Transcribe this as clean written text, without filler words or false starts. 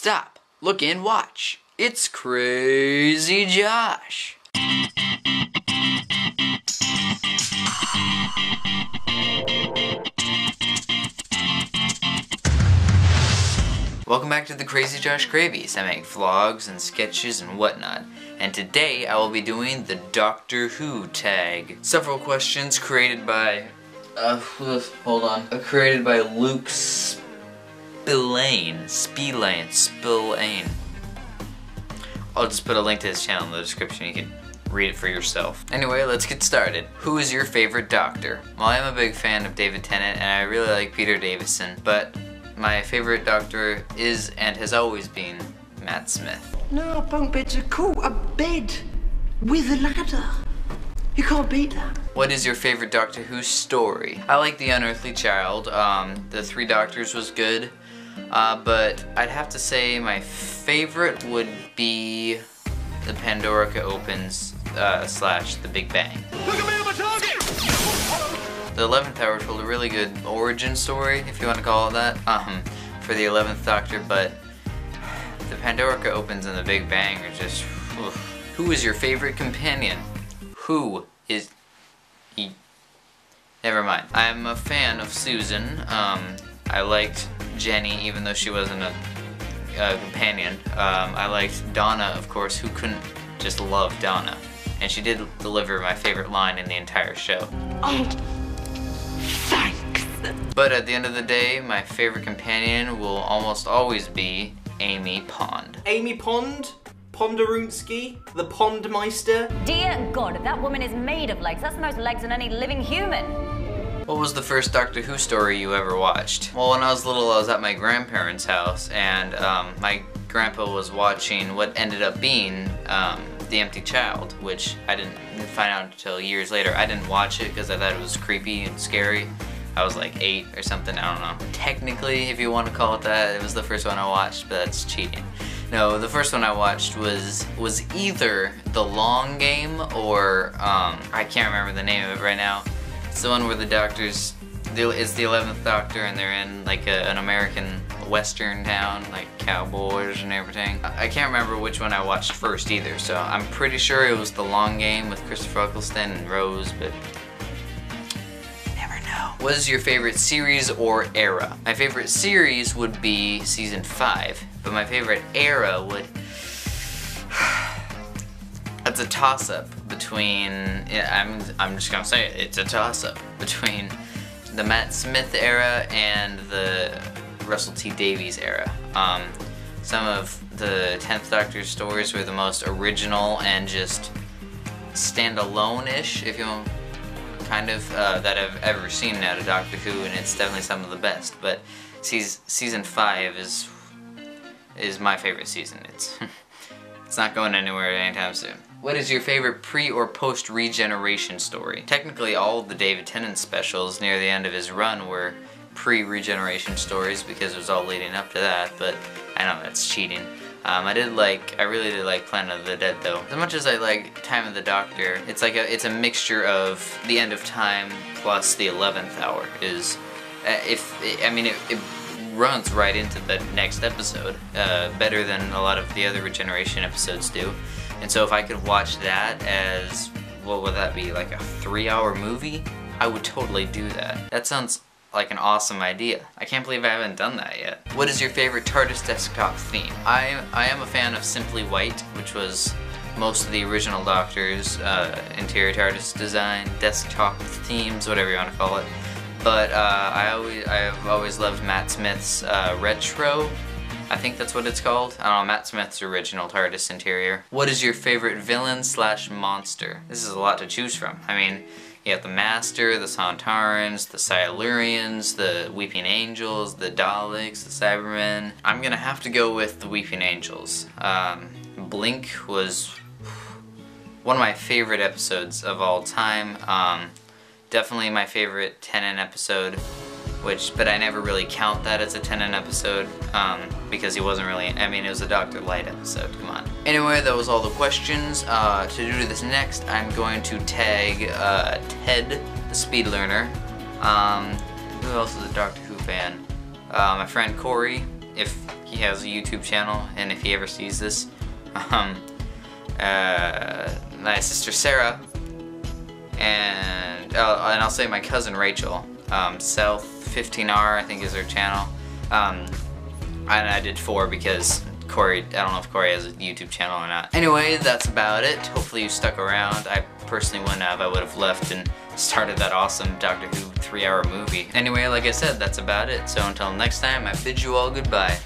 Stop, look and watch. It's Crazy Josh. Welcome back to the CrazyJoshCravy. I make vlogs and sketches and whatnot. And today I will be doing the Doctor Who tag. Several questions created by created by Luke Spillane. I'll just put a link to his channel in the description. You can read it for yourself. Anyway, let's get started. Who is your favorite Doctor? Well, I'm a big fan of David Tennant and I really like Peter Davison, but my favorite Doctor is and has always been Matt Smith. No, bunk beds are cool. A bed with a ladder. You can't beat that. What is your favorite Doctor Who story? I like The Unearthly Child. The Three Doctors was good. But I'd have to say my favorite would be the Pandorica Opens / The Big Bang. Look at me, I'm a target! The 11th Hour told a really good origin story, if you want to call it that, for the 11th Doctor, but the Pandorica Opens and the Big Bang are just... Oof. Who is your favorite companion? Who is... Never mind. I'm a fan of Susan. I liked Jenny, even though she wasn't a companion. I liked Donna, of course. Who couldn't just love Donna? And she did deliver my favorite line in the entire show. Oh, thanks. But at the end of the day, my favorite companion will almost always be Amy Pond. Amy Pond? Ponderunski? The Pondmeister? Dear God, that woman is made of legs. That's the most legs than any living human. What was the first Doctor Who story you ever watched? Well, when I was little, I was at my grandparents' house, and my grandpa was watching what ended up being The Empty Child, which I didn't find out until years later. I didn't watch it because I thought it was creepy and scary. I was like 8 or something, I don't know. Technically, if you want to call it that, it was the first one I watched, but that's cheating. No, the first one I watched was either The Long Game or, I can't remember the name of it right now. It's the one where the doctors, it's the 11th Doctor and they're in like an American western town, like cowboys and everything. I can't remember which one I watched first either, so I'm pretty sure it was The Long Game with Christopher Eccleston and Rose, but you never know. What is your favorite series or era? My favorite series would be season 5, but my favorite era would... It's a toss-up between, I'm just gonna say it, it's a toss-up between the Matt Smith era and the Russell T Davies era. Some of the 10th Doctor's stories were the most original and just stand-alone-ish, if you want, kind of, that I've ever seen out of Doctor Who, and it's definitely some of the best, but season 5 is my favorite season. It's not going anywhere anytime soon. What is your favorite pre- or post-regeneration story? Technically, all of the David Tennant specials near the end of his run were pre-regeneration stories because it was all leading up to that, but I know that's cheating. I really did like Planet of the Dead though. As much as I like Time of the Doctor, it's a mixture of the end of time plus the 11th hour. It runs right into the next episode, better than a lot of the other regeneration episodes do. And so if I could watch that as, what would that be, like a 3-hour movie? I would totally do that. That sounds like an awesome idea. I can't believe I haven't done that yet. What is your favorite TARDIS desktop theme? I am a fan of Simply White, which was most of the original Doctor's interior TARDIS design, desktop themes, whatever you want to call it. But I have always loved Matt Smith's retro. I think that's what it's called. I don't know, Matt Smith's original TARDIS interior. What is your favorite villain / monster? This is a lot to choose from. I mean, you have the Master, the Sontarans, the Silurians, the Weeping Angels, the Daleks, the Cybermen. I'm gonna have to go with the Weeping Angels. Blink was one of my favorite episodes of all time. Definitely my favorite Tennant episode, but I never really count that as a Tennant episode, because he wasn't really, it was a Dr. Light episode, come on. Anyway, that was all the questions. To do this next, I'm going to tag Ted, the Speed Learner. Who else is a Doctor Who fan? My friend Corey, if he has a YouTube channel and if he ever sees this. My sister Sarah, and I'll say my cousin Rachel. South 15R, I think, is her channel. And I did 4 because Corey, I don't know if Corey has a YouTube channel or not. Anyway, that's about it. Hopefully you stuck around. I personally wouldn't have. I would have left and started that awesome Doctor Who 3-hour movie. Anyway, like I said, that's about it. So until next time, I bid you all goodbye.